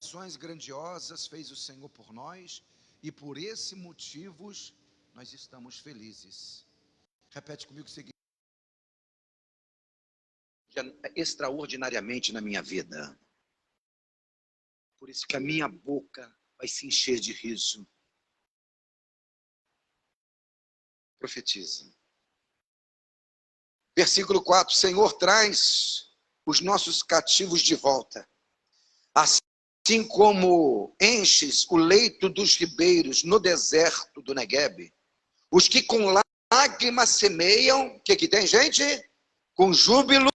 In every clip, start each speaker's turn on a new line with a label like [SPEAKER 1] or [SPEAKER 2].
[SPEAKER 1] Ações grandiosas fez o Senhor por nós, e por esse motivo nós estamos felizes. Repete comigo o seguinte: extraordinariamente na minha vida. Por isso que a minha boca vai se encher de riso. Profetiza. Versículo 4: Senhor, traz os nossos cativos de volta. Assim como enches o leito dos ribeiros no deserto do Neguebe, os que com lágrimas semeiam, o que tem, gente? Com júbilo.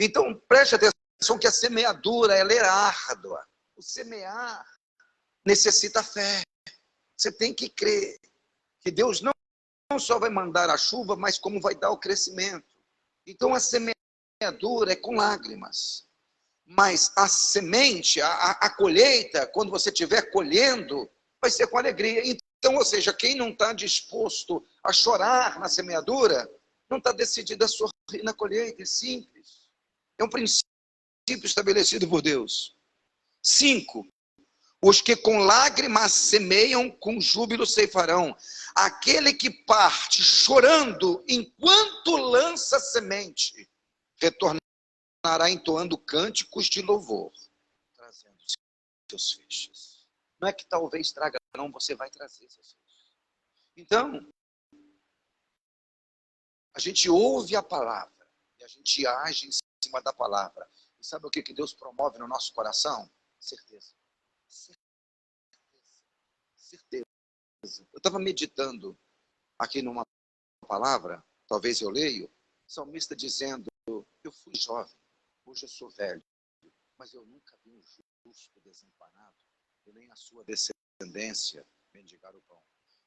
[SPEAKER 1] Então, preste atenção que a semeadura, ela é árdua. O semear necessita fé. Você tem que crer que Deus não só vai mandar a chuva, mas como vai dar o crescimento. Então, a semeadura é com lágrimas. Mas a semente, a colheita, quando você estiver colhendo, vai ser com alegria. Então, ou seja, quem não está disposto a chorar na semeadura, não está decidido a sorrir na colheita. É simples. É um princípio estabelecido por Deus. 5. Os que com lágrimas semeiam, com júbilo ceifarão. Aquele que parte chorando enquanto lança semente, retornará entoando cânticos de louvor, trazendo seus feixes. Não é que talvez traga, não, você vai trazer seus feixes. Então, a gente ouve a palavra e a gente age em cima da palavra. E sabe o que Deus promove no nosso coração? Certeza. Certeza. Eu estava meditando aqui numa palavra, talvez eu leio, o salmista dizendo: eu fui jovem, hoje eu sou velho, mas eu nunca vi um justo desamparado, e nem a sua descendência mendigar o pão.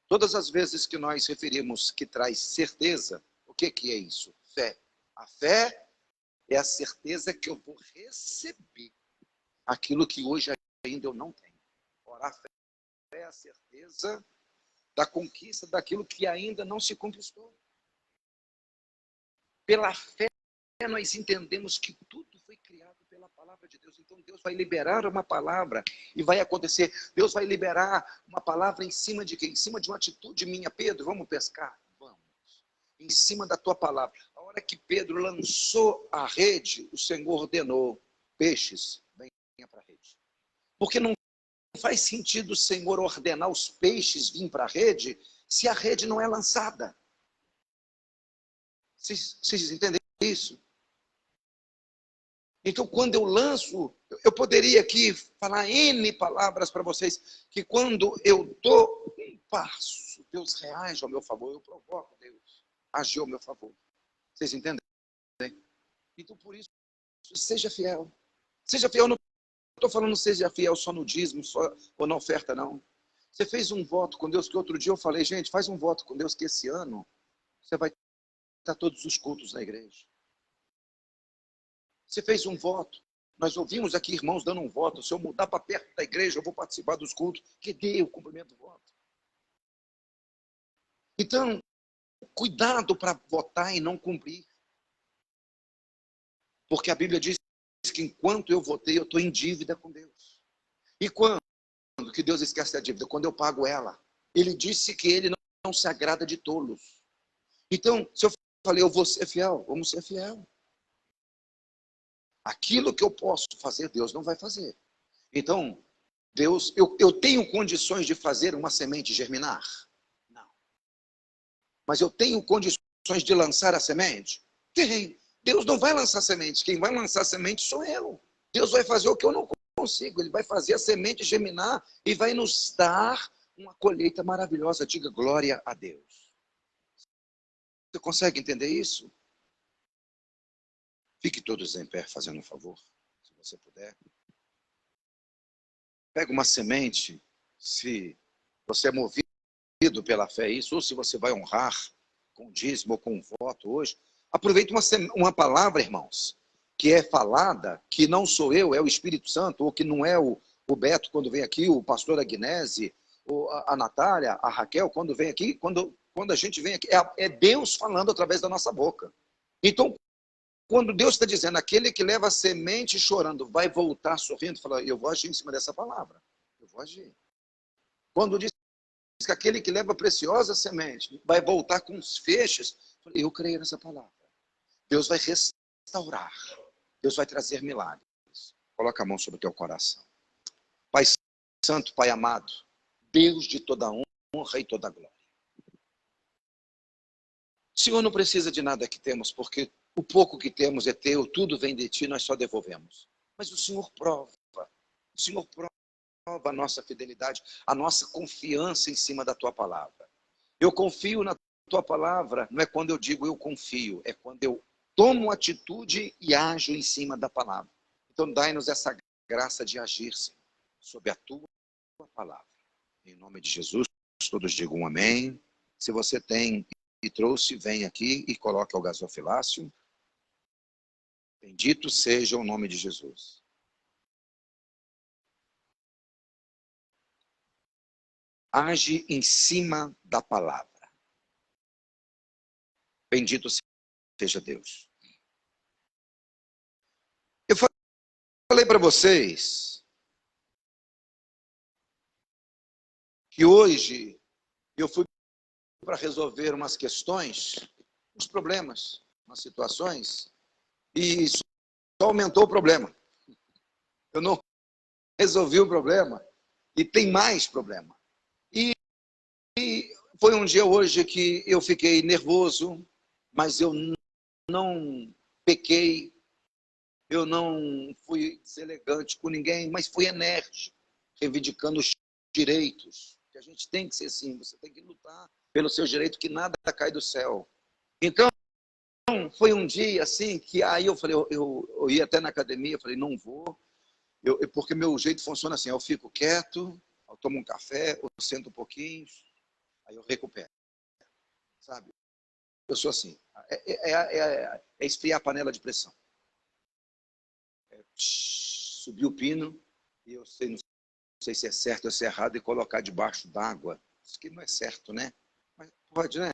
[SPEAKER 1] Todas as vezes que nós referimos que traz certeza, o que é isso? Fé. A fé é a certeza que eu vou receber aquilo que hoje ainda eu não tenho. Ora, a fé é a certeza da conquista daquilo que ainda não se conquistou. Pela fé, nós entendemos que tudo foi criado pela palavra de Deus. Então, Deus vai liberar uma palavra e vai acontecer. Deus vai liberar uma palavra em cima de quê? Em cima de uma atitude minha. Pedro, vamos pescar? Vamos. Em cima da tua palavra. A hora que Pedro lançou a rede, o Senhor ordenou: peixes, venha para a rede. Porque não faz sentido o Senhor ordenar os peixes virem para a rede se a rede não é lançada. Vocês entendem isso? Então, quando eu lanço, eu poderia aqui falar N palavras para vocês, que quando eu dou um passo, Deus reage ao meu favor, eu provoco Deus agir ao meu favor. Vocês entendem? Então, por isso, seja fiel. Seja fiel, não estou falando seja fiel só no dízimo, só, ou na oferta, não. Você fez um voto com Deus, que outro dia eu falei: gente, faz um voto com Deus que esse ano você vai estar todos os cultos na igreja. Você fez um voto. Nós ouvimos aqui irmãos dando um voto: se eu mudar para perto da igreja, eu vou participar dos cultos. Que dê o cumprimento do voto. Então, cuidado para votar e não cumprir. Porque a Bíblia diz que enquanto eu votei, eu estou em dívida com Deus. E quando que Deus esquece a dívida? Quando eu pago ela. Ele disse que ele não se agrada de tolos. Então, se eu falei, eu vou ser fiel, vamos ser fiel. Aquilo que eu posso fazer, Deus não vai fazer. Então, Deus, eu tenho condições de fazer uma semente germinar? Não. Mas eu tenho condições de lançar a semente? Tenho. Deus não vai lançar semente. Quem vai lançar semente sou eu. Deus vai fazer o que eu não consigo. Ele vai fazer a semente germinar e vai nos dar uma colheita maravilhosa. Diga glória a Deus. Você consegue entender isso? Fique todos em pé, fazendo um favor, se você puder. Pega uma semente, se você é movido pela fé, isso, ou se você vai honrar com dízimo ou com voto hoje. Aproveite uma palavra, irmãos, que é falada, que não sou eu, é o Espírito Santo, ou que não é o Beto quando vem aqui, o pastor Agnese, ou a Natália, a Raquel, quando vem aqui, quando a gente vem aqui, é Deus falando através da nossa boca. Então, quando Deus está dizendo, aquele que leva a semente chorando vai voltar sorrindo, fala, eu vou agir em cima dessa palavra. Eu vou agir. Quando diz que aquele que leva a preciosa semente vai voltar com os feixes, eu creio nessa palavra. Deus vai restaurar. Deus vai trazer milagres. Coloca a mão sobre o teu coração. Pai Santo, Pai amado, Deus de toda honra e toda glória. O Senhor não precisa de nada que temos, porque o pouco que temos é teu, tudo vem de ti, nós só devolvemos. Mas o Senhor prova a nossa fidelidade, a nossa confiança em cima da tua palavra. Eu confio na tua palavra, não é quando eu digo eu confio, é quando eu tomo atitude e ajo em cima da palavra. Então dai-nos essa graça de agir, Senhor, sob a tua palavra. Em nome de Jesus, todos digam amém. Se você tem e trouxe, vem aqui e coloque o gasofilácio. Bendito seja o nome de Jesus. Age em cima da palavra. Bendito seja Deus. Eu falei para vocês que hoje eu fui para resolver umas questões, uns problemas, umas situações, e só aumentou o problema. Eu não resolvi o problema e tem mais problema. E foi um dia hoje que eu fiquei nervoso, mas eu não pequei, eu não fui deselegante com ninguém, mas fui enérgico, reivindicando os direitos. Que a gente tem que ser assim, você tem que lutar pelo seu direito, que nada cai do céu. Então, foi um dia assim que aí eu falei, eu ia até na academia, eu falei, não vou, porque meu jeito funciona assim, eu fico quieto, eu tomo um café, eu sento um pouquinho, aí eu recupero, sabe? Eu sou assim, é esfriar a panela de pressão. Subir o pino, e eu não sei se é certo ou se é errado, e colocar debaixo d'água. Isso que não é certo, né? Mas pode, né?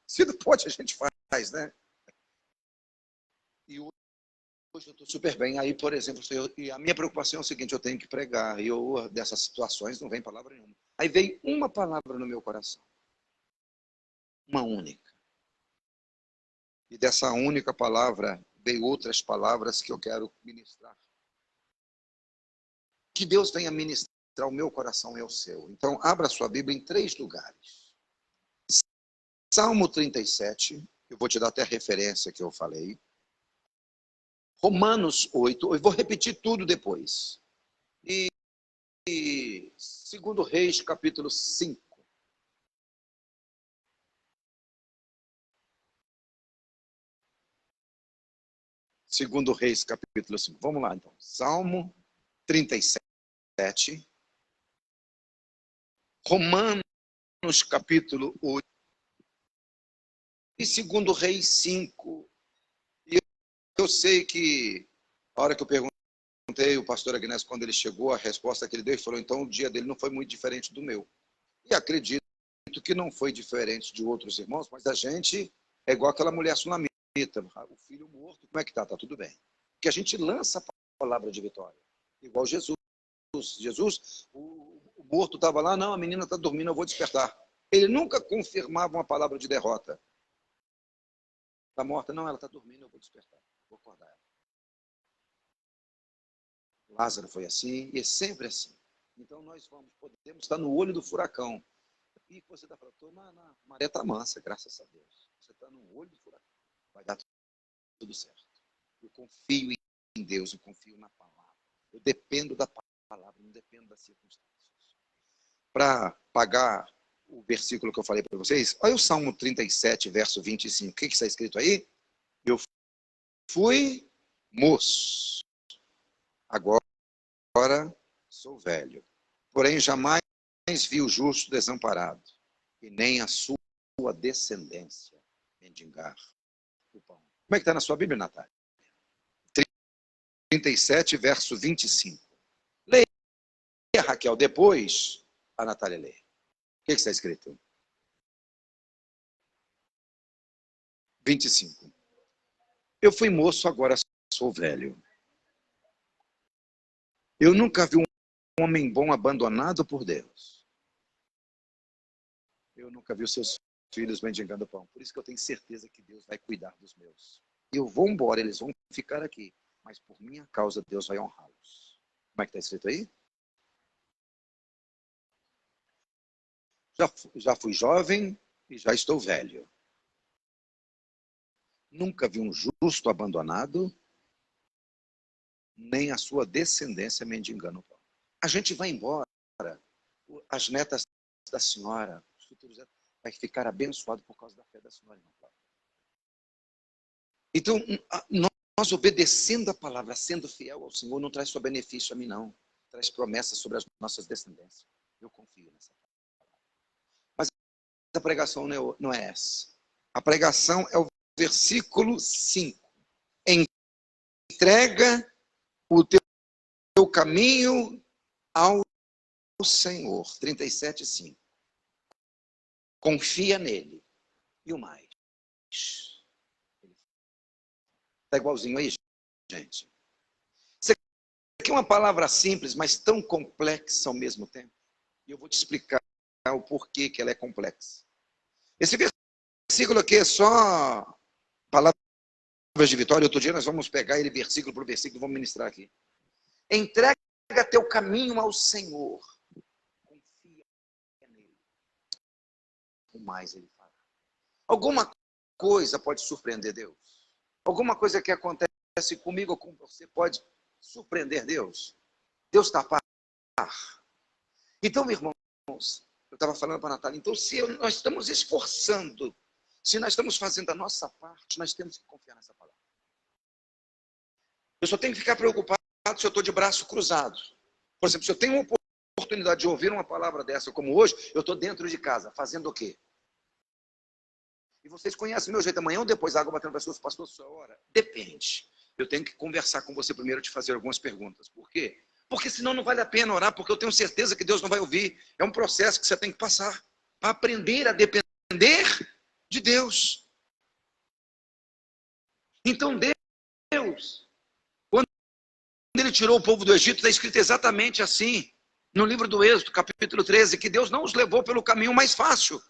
[SPEAKER 1] Se não pode, a gente faz, né? E hoje eu estou super bem. Aí, por exemplo, e a minha preocupação é o seguinte, eu tenho que pregar, e eu, dessas situações, não vem palavra nenhuma. Aí veio uma palavra no meu coração. Uma única. E dessa única palavra, veio outras palavras que eu quero ministrar. Que Deus venha ministrar o meu coração e o seu. Então, abra sua Bíblia em 3 lugares. Salmo 37, eu vou te dar até a referência que eu falei. Romanos 8, eu vou repetir tudo depois. E 2 Reis, capítulo 5. Segundo Reis, capítulo 5. Vamos lá, então. Salmo 37. Romanos, capítulo 8. E 2 Reis 5. E eu sei que, a hora que eu perguntei, o pastor Agnés, quando ele chegou, a resposta que ele deu, ele falou, então o dia dele não foi muito diferente do meu. E acredito que não foi diferente de outros irmãos, mas a gente é igual aquela mulher sunamita. O filho morto, como é que está? Está tudo bem. Porque a gente lança a palavra de vitória. Igual Jesus. Jesus, o morto estava lá, não, a menina está dormindo, eu vou despertar. Ele nunca confirmava uma palavra de derrota. Está morta? Não, ela está dormindo, eu vou despertar. Vou acordar ela. Lázaro foi assim, e é sempre assim. Então nós podemos estar no olho do furacão. E você está falando, a maré está mansa, graças a Deus. Você está no olho do furacão. Vai dar tudo certo. Eu confio em Deus, eu confio na palavra. Eu dependo da palavra, não dependo das circunstâncias. Para pagar o versículo que eu falei para vocês, olha o Salmo 37, verso 25. O que está escrito aí? Eu fui moço, agora sou velho. Porém, jamais vi o justo desamparado, e nem a sua descendência mendigar o pão. Como é que está na sua Bíblia, Natália? 37, verso 25. Leia, Raquel, depois a Natália lê. O que está escrito? 25. Eu fui moço, agora sou velho. Eu nunca vi um homem bom abandonado por Deus. Eu nunca vi os seus filhos mendigando pão. Por isso que eu tenho certeza que Deus vai cuidar dos meus. Eu vou embora, eles vão ficar aqui. Mas por minha causa, Deus vai honrá-los. Como é que está escrito aí? Já fui jovem e já estou velho. Nunca vi um justo abandonado, nem a sua descendência mendigando o pão. A gente vai embora. As netas da senhora, os futuros netos, vai ficar abençoado por causa da fé da senhora, irmão Cláudio. Então, nós obedecendo a palavra, sendo fiel ao Senhor, não traz só benefício a mim, não. Traz promessas sobre as nossas descendências. Eu confio nessa palavra. Mas a pregação não é essa. A pregação é o versículo 5. Entrega o teu caminho ao Senhor. 37:5. Confia nele. E o mais? Está igualzinho aí, gente? Isso aqui é uma palavra simples, mas tão complexa ao mesmo tempo. E eu vou te explicar o porquê que ela é complexa. Esse versículo aqui é só palavras de vitória. Outro dia nós vamos pegar ele versículo por versículo e vamos ministrar aqui. Entrega teu caminho ao Senhor. Confia nele. O mais ele fará. Alguma coisa pode surpreender Deus? Alguma coisa que acontece comigo ou com você pode surpreender Deus? Deus está a par. Então, irmãos, eu estava falando para a Natália, então se nós estamos esforçando, se nós estamos fazendo a nossa parte, nós temos que confiar nessa palavra. Eu só tenho que ficar preocupado se eu estou de braço cruzado. Por exemplo, se eu tenho uma oportunidade de ouvir uma palavra dessa como hoje, eu estou dentro de casa, fazendo o quê? E vocês conhecem o meu jeito, amanhã ou depois, a água batendo para as suas, pastor, sua hora? Depende. Eu tenho que conversar com você primeiro, te fazer algumas perguntas. Por quê? Porque senão não vale a pena orar, porque eu tenho certeza que Deus não vai ouvir. É um processo que você tem que passar para aprender a depender de Deus. Então Deus, quando ele tirou o povo do Egito, está escrito exatamente assim, no livro do Êxodo, capítulo 13, que Deus não os levou pelo caminho mais fácil,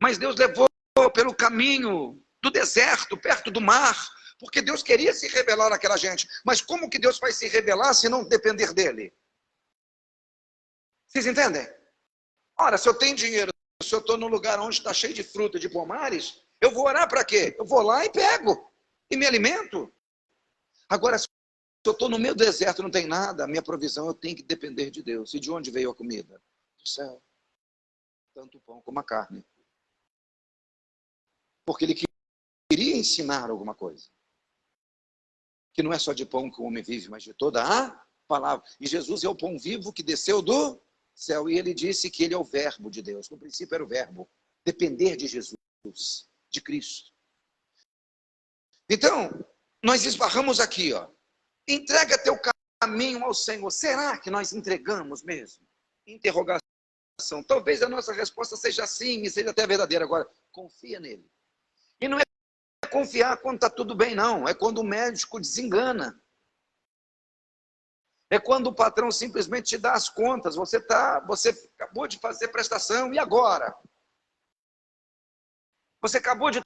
[SPEAKER 1] mas Deus levou pelo caminho do deserto, perto do mar, porque Deus queria se revelar àquela gente. Mas como que Deus vai se revelar se não depender dele? Vocês entendem? Ora, se eu tenho dinheiro, se eu estou num lugar onde está cheio de fruta, de pomares, eu vou orar para quê? Eu vou lá e pego, e me alimento. Agora, se eu estou no meio do deserto, não tem nada, a minha provisão, eu tenho que depender de Deus. E de onde veio a comida? Do céu. Tanto o pão como a carne. Porque ele queria ensinar alguma coisa. Que não é só de pão que o homem vive, mas de toda a palavra. E Jesus é o pão vivo que desceu do céu. E ele disse que ele é o verbo de Deus. No princípio era o verbo. Depender de Jesus, de Cristo. Então, nós esbarramos aqui, ó. Entrega teu caminho ao Senhor. Será que nós entregamos mesmo? Interrogação. Talvez a nossa resposta seja sim, e seja até verdadeira. Agora, confia nele. E não é confiar quando está tudo bem, não. É quando o médico desengana. É quando o patrão simplesmente te dá as contas. Você acabou de fazer prestação, e agora? Você acabou de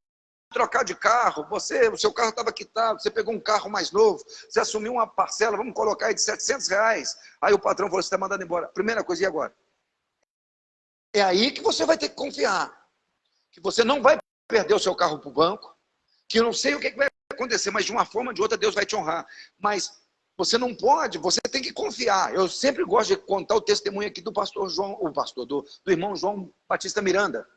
[SPEAKER 1] trocar de carro, o seu carro estava quitado, você pegou um carro mais novo, você assumiu uma parcela, vamos colocar aí de R$ 700. Aí o patrão falou, você está mandando embora. Primeira coisa, e agora? É aí que você vai ter que confiar. Que você não vai perder o seu carro para o banco, que eu não sei o que vai acontecer, mas de uma forma ou de outra Deus vai te honrar. Mas você não pode, você tem que confiar. Eu sempre gosto de contar o testemunho aqui do pastor João, do irmão João Batista Miranda.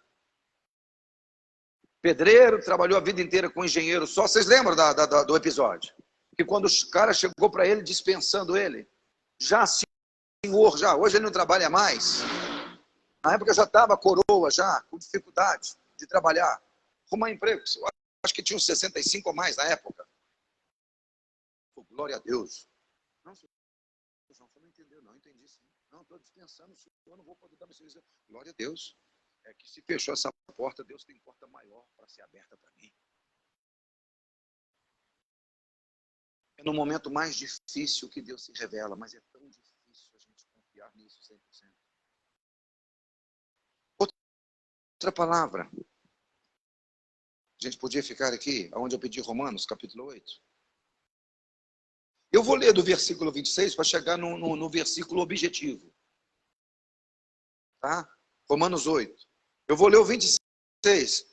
[SPEAKER 1] Pedreiro, trabalhou a vida inteira com engenheiro só. Vocês lembram do episódio? Que quando o cara chegou para ele, dispensando ele, já senhor, já, hoje ele não trabalha mais. Na época já estava coroa, já, com dificuldade de trabalhar. Arrumar emprego, eu acho que tinha uns 65 ou mais na época. Pô, glória a Deus. Não, senhor, você não entendeu, não, entendi sim. Não, estou dispensando o senhor, eu não vou poder dar meu serviço. Glória a Deus. É que se fechou essa porta, Deus tem porta maior para ser aberta para mim. É no momento mais difícil que Deus se revela, mas é tão difícil a gente confiar nisso 100%. Outra palavra. A gente podia ficar aqui, onde eu pedi Romanos, capítulo 8. Eu vou ler do versículo 26 para chegar no versículo objetivo. Tá? Romanos 8. Eu vou ler o 26.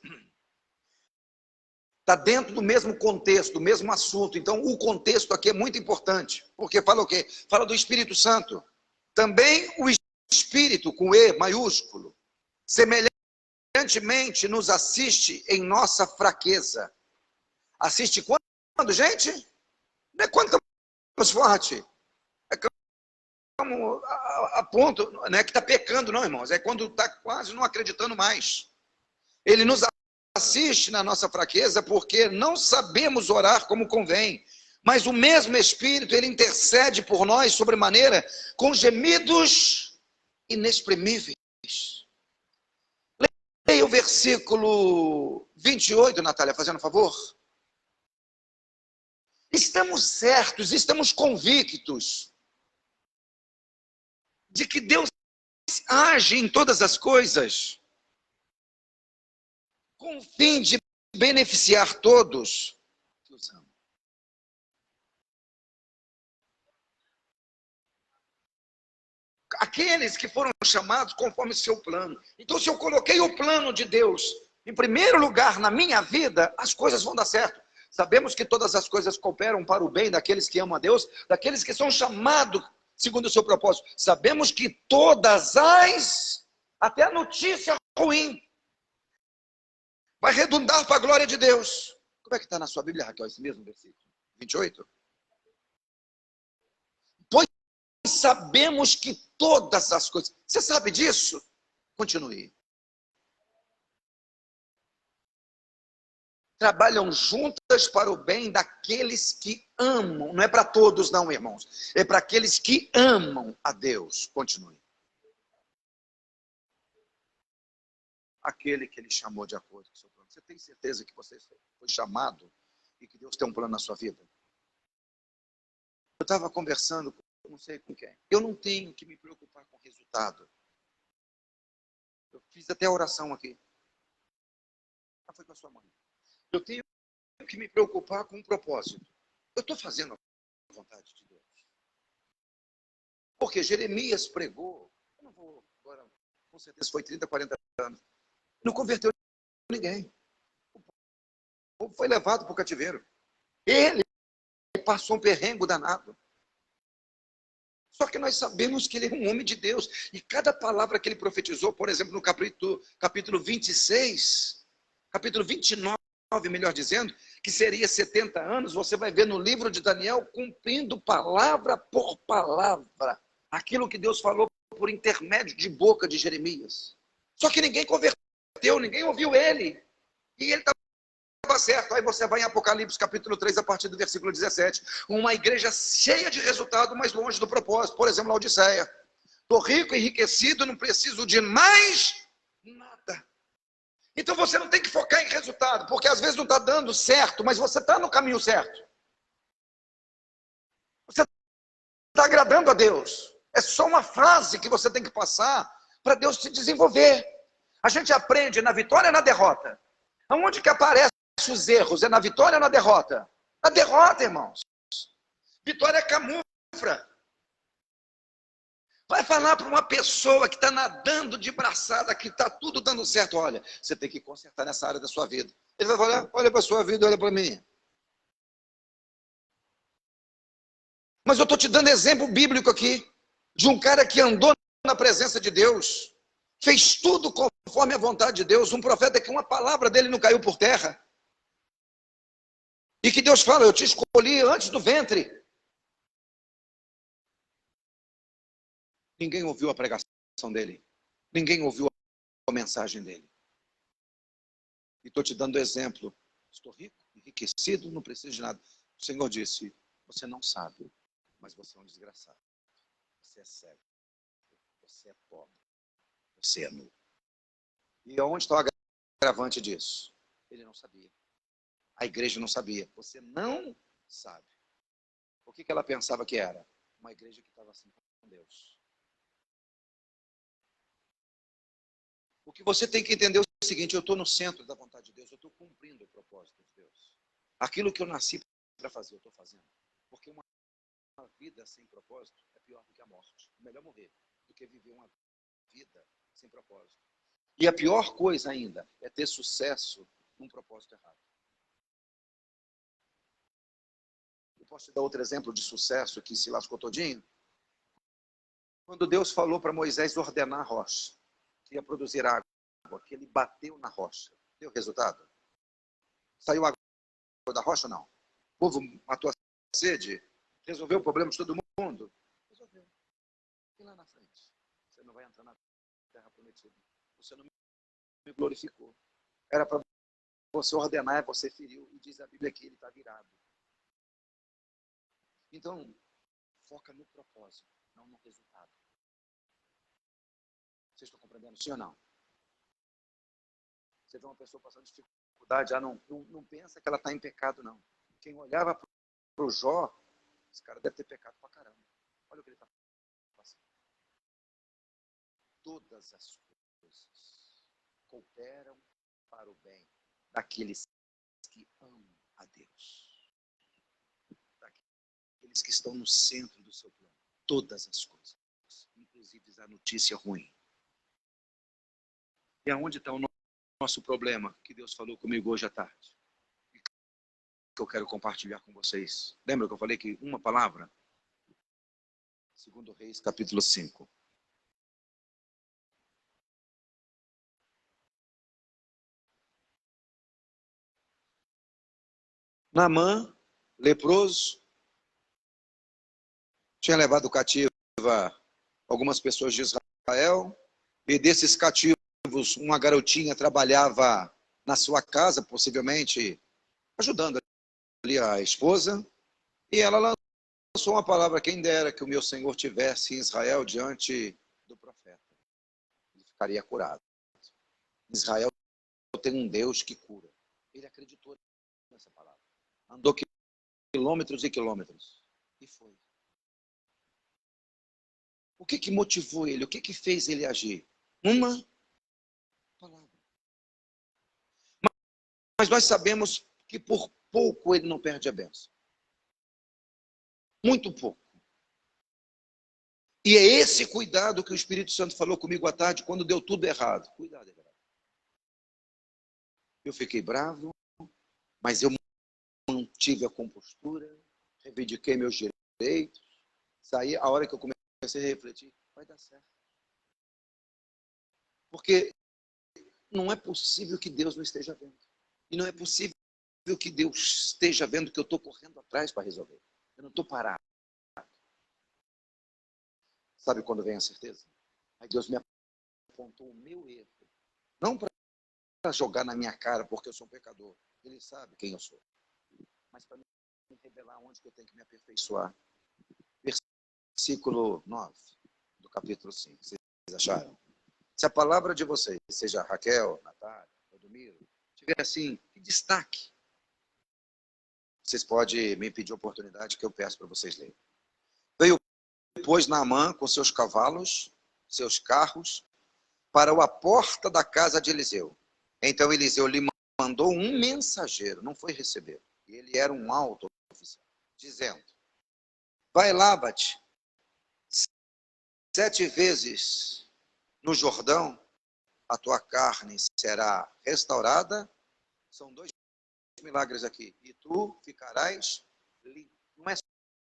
[SPEAKER 1] Está dentro do mesmo contexto, do mesmo assunto. Então, o contexto aqui é muito importante. Porque fala o quê? Fala do Espírito Santo. Também o Espírito, com E maiúsculo, semelhantemente nos assiste em nossa fraqueza. Assiste quando, gente? Não é quando estamos fortes. É como a ponto, não é que está pecando, não, irmãos. É quando está quase não acreditando mais. Ele nos assiste na nossa fraqueza porque não sabemos orar como convém. Mas o mesmo Espírito, ele intercede por nós sobremaneira com gemidos inexprimíveis. Leia o versículo 28, Natália, fazendo favor. Estamos certos, estamos convictos de que Deus age em todas as coisas com o fim de beneficiar todos que os amam. Aqueles que foram chamados conforme o seu plano. Então, se eu coloquei o plano de Deus em primeiro lugar na minha vida, as coisas vão dar certo. Sabemos que todas as coisas cooperam para o bem daqueles que amam a Deus, daqueles que são chamados segundo o seu propósito. Sabemos que todas as, até a notícia ruim, vai redundar para a glória de Deus. Como é que está na sua Bíblia, Raquel, esse mesmo versículo? 28? Pois sabemos que todas as coisas... Você sabe disso? Continue. Trabalham juntas para o bem daqueles que amam. Não é para todos não, irmãos. É para aqueles que amam a Deus. Continue. Aquele que ele chamou de acordo com o seu plano. Você tem certeza que você foi chamado e que Deus tem um plano na sua vida? Eu estava conversando, não sei com quem. Eu não tenho que me preocupar com o resultado. Eu fiz até a oração aqui. Ah, foi com a sua mãe. Eu tenho que me preocupar com um propósito. Eu estou fazendo a vontade de Deus. Porque Jeremias pregou, eu não vou agora, com certeza foi 30, 40 anos, não converteu ninguém. O povo foi levado para o cativeiro. Ele passou um perrengue danado. Só que nós sabemos que ele é um homem de Deus. E cada palavra que ele profetizou, por exemplo, no capítulo 26, capítulo 29, melhor dizendo, que seria 70 anos, você vai ver no livro de Daniel, cumprindo palavra por palavra, aquilo que Deus falou por intermédio de boca de Jeremias. Só que ninguém converteu, ninguém ouviu ele. E ele estava certo. Aí você vai em Apocalipse capítulo 3, a partir do versículo 17. Uma igreja cheia de resultado, mas longe do propósito. Por exemplo, Laodiceia. Estou rico, enriquecido, não preciso de mais nada. Então você não tem que focar em resultado, porque às vezes não está dando certo, mas você está no caminho certo. Você está agradando a Deus. É só uma frase que você tem que passar para Deus te desenvolver. A gente aprende na vitória ou na derrota? Aonde que aparecem os erros? É na vitória ou na derrota? Na derrota, irmãos. Vitória é camufla. Vai falar para uma pessoa que está nadando de braçada, que está tudo dando certo. Olha, você tem que consertar nessa área da sua vida. Ele vai falar, olha para a sua vida, olha para mim. Mas eu estou te dando exemplo bíblico aqui, de um cara que andou na presença de Deus, fez tudo conforme a vontade de Deus, um profeta que uma palavra dele não caiu por terra. E que Deus fala, eu te escolhi antes do ventre. Ninguém ouviu a pregação dele. Ninguém ouviu a mensagem dele. E estou te dando exemplo. Estou rico, enriquecido, não preciso de nada. O Senhor disse, você não sabe, mas você é um desgraçado. Você é cego. Você é pobre. Você é nu. E onde está o agravante disso? Ele não sabia. A igreja não sabia. Você não sabe. O que ela pensava que era? Uma igreja que estava assim com Deus. O que você tem que entender é o seguinte: eu estou no centro da vontade de Deus, eu estou cumprindo o propósito de Deus. Aquilo que eu nasci para fazer, eu estou fazendo. Porque uma vida sem propósito é pior do que a morte. É melhor morrer do que viver uma vida sem propósito. E a pior coisa ainda é ter sucesso num propósito errado. Eu posso te dar outro exemplo de sucesso que se lascou todinho? Quando Deus falou para Moisés ordenar a rocha, que ia produzir água, que ele bateu na rocha. Deu resultado? Saiu água da rocha ou não? O povo matou a sede? Resolveu o problema de todo mundo? Resolveu. E lá na frente? Você não vai entrar na terra prometida. Você não me glorificou. Era para você ordenar, você feriu. E diz a Bíblia que ele está virado. Então, foca no propósito, não no resultado. Vocês estão compreendendo, sim ou não? Você vê uma pessoa passando dificuldade, não pensa que ela está em pecado, não. Quem olhava para o Jó, esse cara deve ter pecado pra caramba. Olha o que ele está passando. Todas as coisas cooperam para o bem daqueles que amam a Deus. Daqueles que estão no centro do seu plano. Todas as coisas, inclusive a notícia ruim. E aonde está o nosso problema que Deus falou comigo hoje à tarde? Que eu quero compartilhar com vocês. Lembra que eu falei que uma palavra? 2 Reis, capítulo 5. Naamã, leproso, tinha levado cativa algumas pessoas de Israel, e desses cativos, uma garotinha trabalhava na sua casa, possivelmente ajudando ali a esposa, e ela lançou uma palavra: quem dera que o meu Senhor tivesse em Israel diante do profeta. Ele ficaria curado. Israel tem um Deus que cura. Ele acreditou nessa palavra. Andou quilômetros e quilômetros. E foi. O que motivou ele? O que fez ele agir? Uma palavra. Mas nós sabemos que por pouco ele não perde a bênção. Muito pouco. E é esse cuidado que o Espírito Santo falou comigo à tarde, quando deu tudo errado. Cuidado, Everardo. Eu fiquei bravo, mas eu mantive a compostura, reivindiquei meus direitos, saí. A hora que eu comecei a refletir, vai dar certo. Porque não é possível que Deus não esteja vendo. E não é possível que Deus esteja vendo que eu estou correndo atrás para resolver. Eu não estou parado. Sabe quando vem a certeza? Aí Deus me apontou o meu erro. Não para jogar na minha cara porque eu sou um pecador. Ele sabe quem eu sou. Mas para me revelar onde que eu tenho que me aperfeiçoar. Versículo 9 do capítulo 5. Vocês acharam? Se a palavra de vocês, seja Raquel, Natália, Odomiro, tiver assim, que destaque, vocês podem me pedir oportunidade que eu peço para vocês lerem. Veio, pois, Naamã com seus cavalos, seus carros, para a porta da casa de Eliseu. Então Eliseu lhe mandou um mensageiro, não foi receber. Ele era um alto oficial, dizendo: vai, lava-te 7 vezes no Jordão, a tua carne será restaurada. São 2 milagres aqui. E tu ficarás limpo. Não é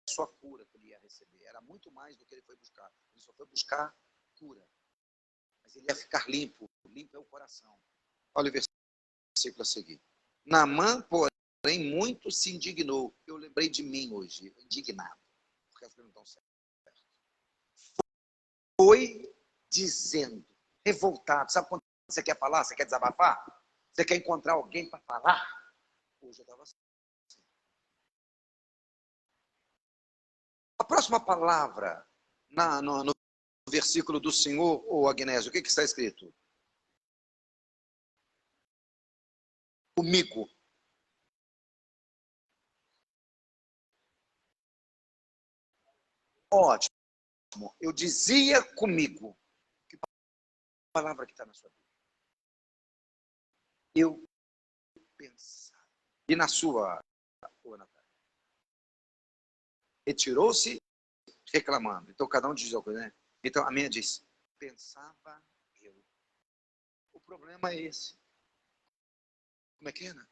[SPEAKER 1] só a cura que ele ia receber, era muito mais do que ele foi buscar. Ele só foi buscar cura. Mas ele ia ficar limpo. Limpo é o coração. Olha o versículo a seguir. Naamã, porém, muito se indignou. Eu lembrei de mim hoje, indignado. Porque as coisas não estão certas. Foi dizendo, revoltado. Sabe quando você quer falar? Você quer desabafar? Você quer encontrar alguém para falar? Hoje eu estava assim. A próxima palavra no versículo do Senhor, ou Agnésio, o que está escrito? Comigo. Ótimo. Eu dizia comigo. Que palavra que está na sua Bíblia? Eu pensava. E na sua, Natália? Retirou-se reclamando. Então, cada um diz algo, né? Então, a minha diz, pensava eu. O problema é esse. Como é que é, né?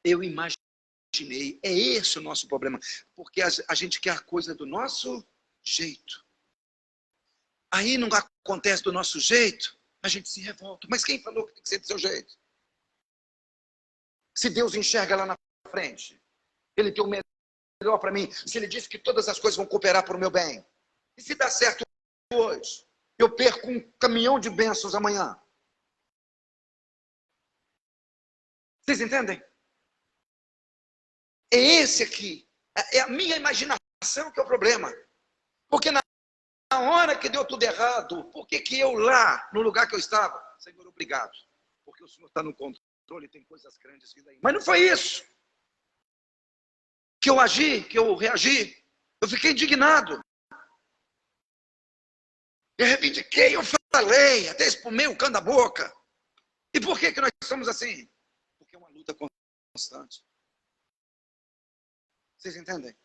[SPEAKER 1] Eu imaginei. É esse o nosso problema. Porque a gente quer a coisa do nosso jeito. Aí não acontece do nosso jeito, a gente se revolta. Mas quem falou que tem que ser do seu jeito? Se Deus enxerga lá na frente, Ele tem o melhor para mim. Se Ele disse que todas as coisas vão cooperar para o meu bem. E se dá certo hoje, eu perco um caminhão de bênçãos amanhã. Vocês entendem? É esse aqui. É a minha imaginação que é o problema. Porque na hora que deu tudo errado, por que eu lá, no lugar que eu estava? Senhor, obrigado. Porque o Senhor está no controle, tem coisas grandes vindo aí. Mas não foi isso. Que eu agi, que eu reagi. Eu fiquei indignado. Eu reivindiquei, eu falei, até espumei o cano da boca. E por que nós somos assim? Porque é uma luta constante. Vocês entendem?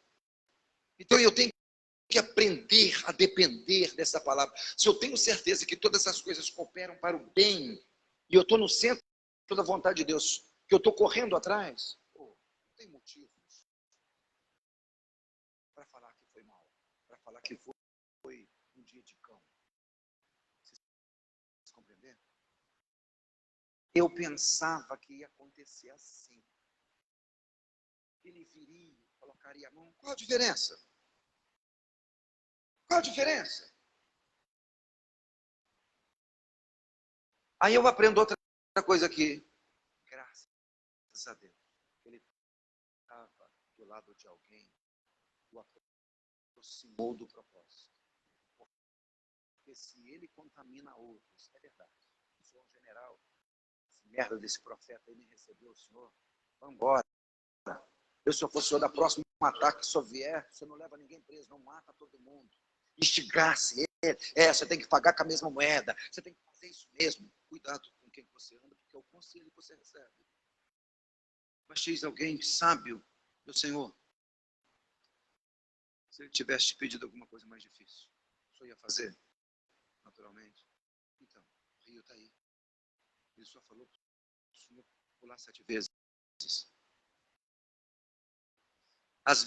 [SPEAKER 1] Então eu tenho que aprender a depender dessa palavra. Se eu tenho certeza que todas essas coisas cooperam para o bem, e eu estou no centro da vontade de Deus, que eu estou correndo atrás, não tem motivos para falar que foi mal, para falar que foi um dia de cão. Vocês compreenderam? Eu pensava que ia acontecer assim. Ele viria, colocaria a mão. Qual a diferença? Qual a diferença? Aí eu aprendo outra coisa aqui. Graças a Deus. Ele estava do lado de alguém, o aproximou do propósito. Porque se ele contamina outros, é verdade. O senhor é um general, esse merda desse profeta aí nem recebeu o senhor. Vamos embora. Eu, se eu fosse o senhor da próxima ataque que só vier, você não leva ninguém preso, não mata todo mundo. Instigasse ele. Você tem que pagar com a mesma moeda. Você tem que fazer isso mesmo. Cuidado com quem você anda, porque é o conselho que você recebe. Mas diz alguém sábio, meu Senhor, se ele tivesse te pedido alguma coisa mais difícil, o senhor ia fazer? Naturalmente. Então, o rio está aí. Ele só falou para o senhor pular 7 vezes. Às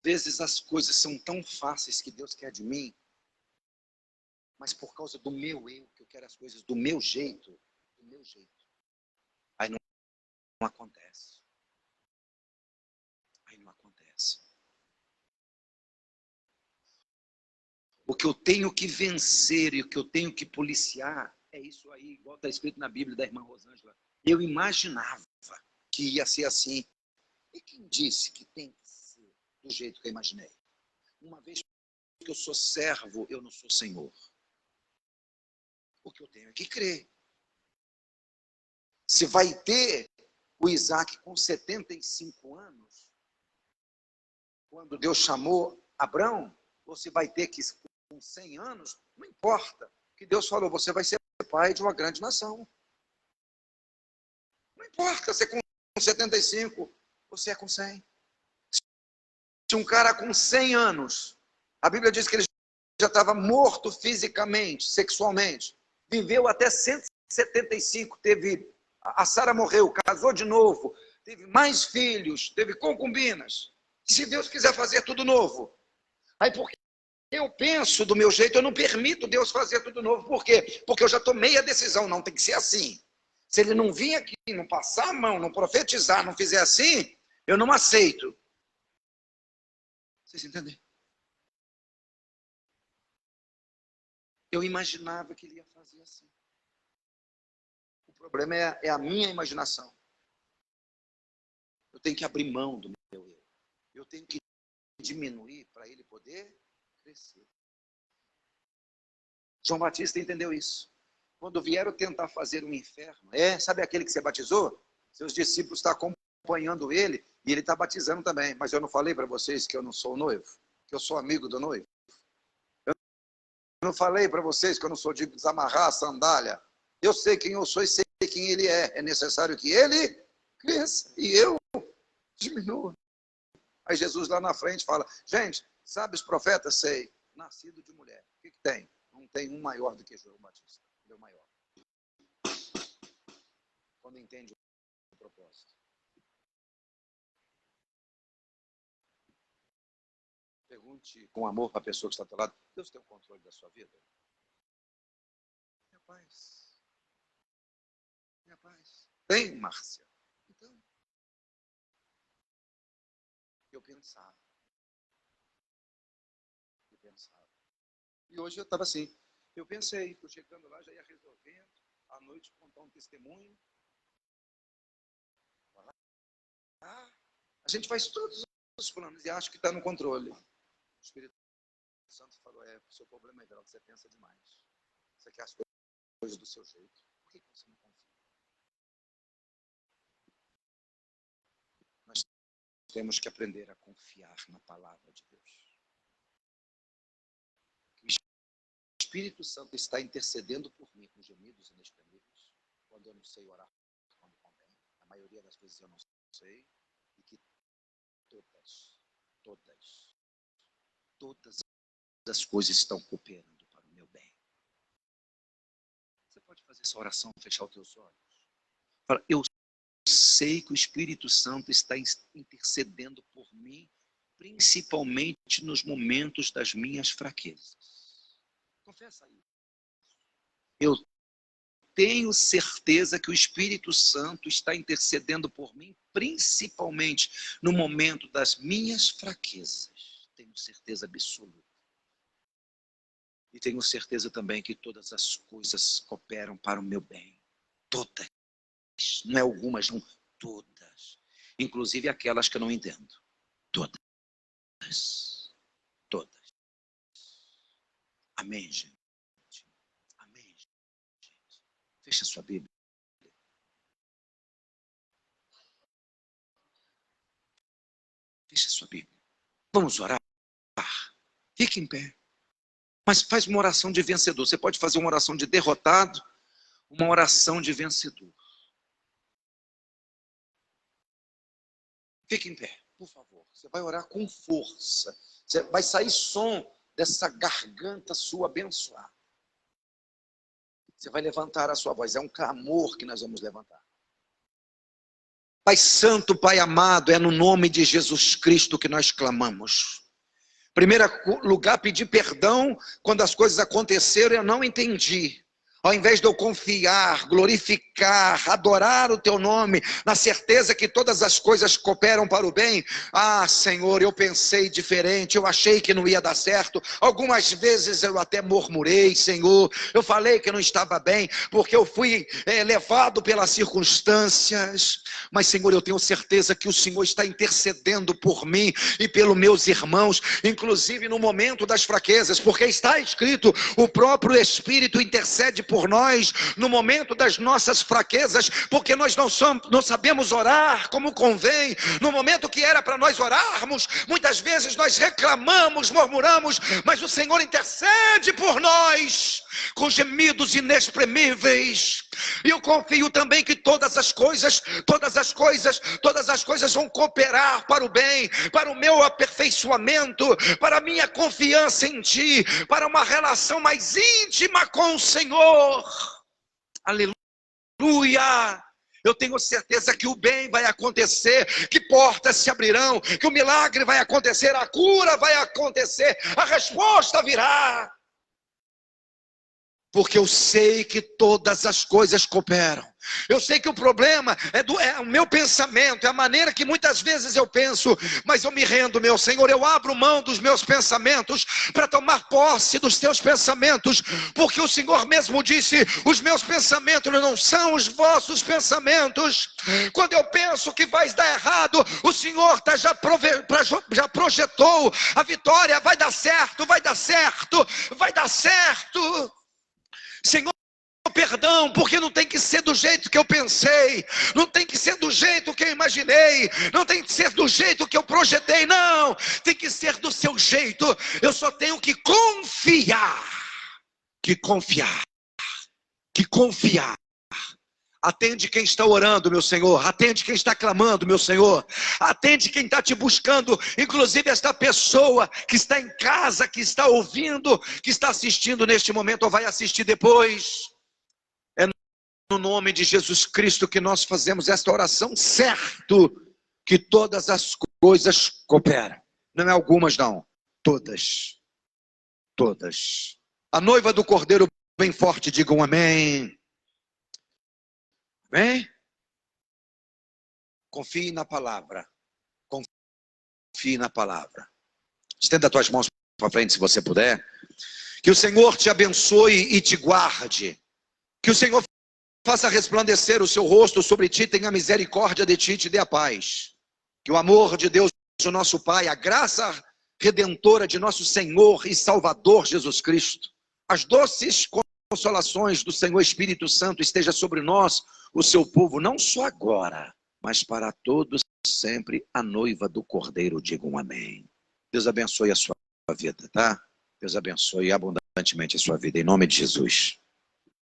[SPEAKER 1] vezes as coisas são tão fáceis que Deus quer de mim, mas por causa do meu eu, que eu quero as coisas do meu jeito, aí não acontece. Aí não acontece. O que eu tenho que vencer e o que eu tenho que policiar é isso aí, igual está escrito na Bíblia da irmã Rosângela. Eu imaginava que ia ser assim. E quem disse que tem que ser do jeito que eu imaginei? Uma vez que eu sou servo, eu não sou senhor. Porque eu tenho que crer. Se vai ter o Isaac com 75 anos, quando Deus chamou Abrão, ou se vai ter que com 100 anos, não importa. Que Deus falou, você vai ser pai de uma grande nação. Não importa se é com 75 ou se é com 100. Se um cara com 100 anos, a Bíblia diz que ele já estava morto fisicamente, sexualmente, viveu até 175, teve, a Sara morreu, casou de novo, teve mais filhos, teve concubinas. Se Deus quiser fazer tudo novo, aí porque eu penso do meu jeito, eu não permito Deus fazer tudo novo. Por quê? Porque eu já tomei a decisão, não tem que ser assim. Se ele não vir aqui, não passar a mão, não profetizar, não fizer assim, eu não aceito. Vocês entendem? Eu imaginava que ele ia fazer assim. O problema é a minha imaginação. Eu tenho que abrir mão do meu eu. Eu tenho que diminuir para ele poder crescer. João Batista entendeu isso. Quando vieram tentar fazer um inferno, sabe aquele que você batizou? Seus discípulos estão acompanhando ele e ele está batizando também. Mas eu não falei para vocês que eu não sou o noivo, que eu sou amigo do noivo. não falei para vocês que eu não sou de desamarrar a sandália. Eu sei quem eu sou e sei quem ele é. É necessário que ele cresça e eu diminua. Aí Jesus lá na frente fala, gente, sabe os profetas? Sei, nascido de mulher. O que tem? Não tem um maior do que João Batista. Ele é o maior. Quando entende o propósito. Pergunte com amor para a pessoa que está do lado, Deus tem o controle da sua vida? Minha paz. Minha paz. Tem, Márcia? Então, eu pensava. E hoje eu estava assim, eu pensei, estou chegando lá, já ia resolvendo, à noite contar um testemunho. A gente faz todos os planos e acha que está no controle. O Espírito Santo falou, o seu problema é que você pensa demais. Você quer as coisas do seu jeito. Por que você não confia? Nós temos que aprender a confiar na palavra de Deus. O Espírito Santo está intercedendo por mim com gemidos inexprimíveis, quando eu não sei orar quando convém. A maioria das vezes eu não sei. E que todas as coisas estão cooperando para o meu bem. Você pode fazer essa oração, fechar os teus olhos. Fala, eu sei que o Espírito Santo está intercedendo por mim, principalmente nos momentos das minhas fraquezas. Confessa aí. Eu tenho certeza que o Espírito Santo está intercedendo por mim, principalmente no momento das minhas fraquezas. Tenho certeza absoluta. E tenho certeza também que todas as coisas cooperam para o meu bem. Todas. Não é algumas, não. Todas. Inclusive aquelas que eu não entendo. Todas. Todas. Amém, gente? Amém, gente? Fecha sua Bíblia. Fecha sua Bíblia. Vamos orar. Fique em pé. Mas faz uma oração de vencedor. Você pode fazer uma oração de derrotado, uma oração de vencedor. Fique em pé, por favor. Você vai orar com força. Vai sair som dessa garganta sua abençoada. Você vai levantar a sua voz. É um clamor que nós vamos levantar. Pai Santo, Pai amado, é no nome de Jesus Cristo que nós clamamos. Primeiro lugar, pedir perdão quando as coisas aconteceram e eu não entendi. Ao invés de eu confiar, glorificar, adorar o teu nome, na certeza que todas as coisas cooperam para o bem. Ah, Senhor, eu pensei diferente, eu achei que não ia dar certo. Algumas vezes eu até murmurei, Senhor. Eu falei que não estava bem, porque eu fui levado pelas circunstâncias. Mas, Senhor, eu tenho certeza que o Senhor está intercedendo por mim e pelos meus irmãos, inclusive no momento das fraquezas, porque está escrito, o próprio Espírito intercede por nós no momento das nossas fraquezas, porque nós não sabemos orar como convém. No momento que era para nós orarmos, muitas vezes nós reclamamos, murmuramos, mas o Senhor intercede por nós com gemidos inexprimíveis. E eu confio também que todas as coisas vão cooperar para o bem, para o meu aperfeiçoamento, para a minha confiança em Ti, para uma relação mais íntima com o Senhor. Aleluia! Eu tenho certeza que o bem vai acontecer, que portas se abrirão, que o milagre vai acontecer, a cura vai acontecer, a resposta virá. Porque eu sei que todas as coisas cooperam. Eu sei que o problema é o meu pensamento, é a maneira que muitas vezes eu penso, mas eu me rendo, meu Senhor, eu abro mão dos meus pensamentos para tomar posse dos teus pensamentos, porque o Senhor mesmo disse, os meus pensamentos não são os vossos pensamentos. Quando eu penso que vai dar errado, o Senhor já projetou a vitória, vai dar certo, vai dar certo, vai dar certo. Senhor, perdão, porque não tem que ser do jeito que eu pensei, não tem que ser do jeito que eu imaginei, não tem que ser do jeito que eu projetei, não, tem que ser do seu jeito. Eu só tenho que confiar. que confiar. Que confiar. Atende quem está orando, meu Senhor. Atende quem está clamando, meu Senhor. Atende quem está te buscando. Inclusive esta pessoa que está em casa, que está ouvindo, que está assistindo neste momento ou vai assistir depois. É no nome de Jesus Cristo que nós fazemos esta oração, certo que todas as coisas cooperam. Não é algumas, não. Todas. Todas. A noiva do Cordeiro bem forte, digam amém. Amém? Confie na palavra. Confie na palavra. Estenda as tuas mãos para frente, se você puder. Que o Senhor te abençoe e te guarde. Que o Senhor faça resplandecer o seu rosto sobre ti, tenha misericórdia de ti e te dê a paz. Que o amor de Deus, o nosso Pai, a graça redentora de nosso Senhor e Salvador Jesus Cristo, as doces consolações do Senhor Espírito Santo esteja sobre nós, o seu povo, não só agora, mas para todos sempre. A noiva do Cordeiro, digam amém. Deus abençoe a sua vida, tá? Deus abençoe abundantemente a sua vida, em nome de Jesus.